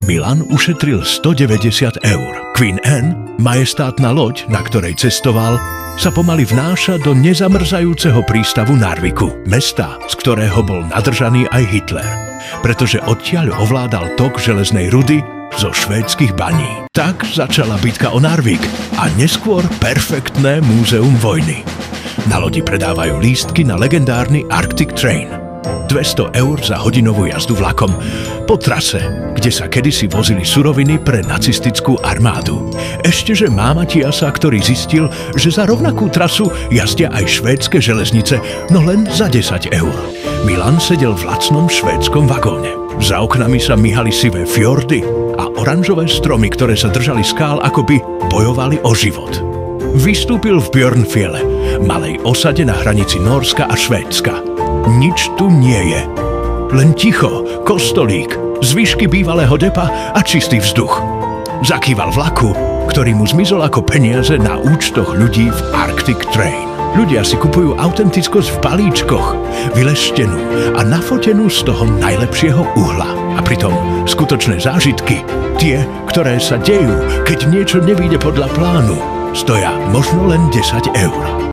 Milan ušetril 190 eur. Queen Anne, majestátna loď, na ktorej cestoval, sa pomaly vnáša do nezamrzajúceho prístavu Narviku, mesta, z ktorého bol nadržaný aj Hitler, pretože odtiaľ ovládal tok železnej rudy zo švédskych baní. Tak začala bitka o Narvik a neskôr perfektné múzeum vojny. Na lodi predávajú lístky na legendárny Arctic Train. 200 eur za hodinovú jazdu vlakom po trase, kde sa kedysi vozili suroviny pre nacistickú armádu. Ešteže má Matiasa, ktorý zistil, že za rovnakú trasu jazdia aj švédske železnice, no len za 10 eur. Milan sedel v lacnom švédskom vagóne. Za oknami sa myhali sivé fjordy a oranžové stromy, ktoré sa držali skál, akoby bojovali o život. Vystúpil v Björnfjelle, malej osade na hranici Nórska a Švédska. Nič tu nie je. Len ticho, kostolík, zvyšky bývalého depa a čistý vzduch. Zakýval vlaku, ktorý mu zmizol ako peniaze na účtoch ľudí v Arctic Train. Ľudia si kupujú autentickosť v balíčkoch, vyleštenú a nafotenú z toho najlepšieho uhla. A pritom skutočné zážitky, tie, ktoré sa dejú, keď niečo nevyjde podľa plánu, stoja možno len 10 eur.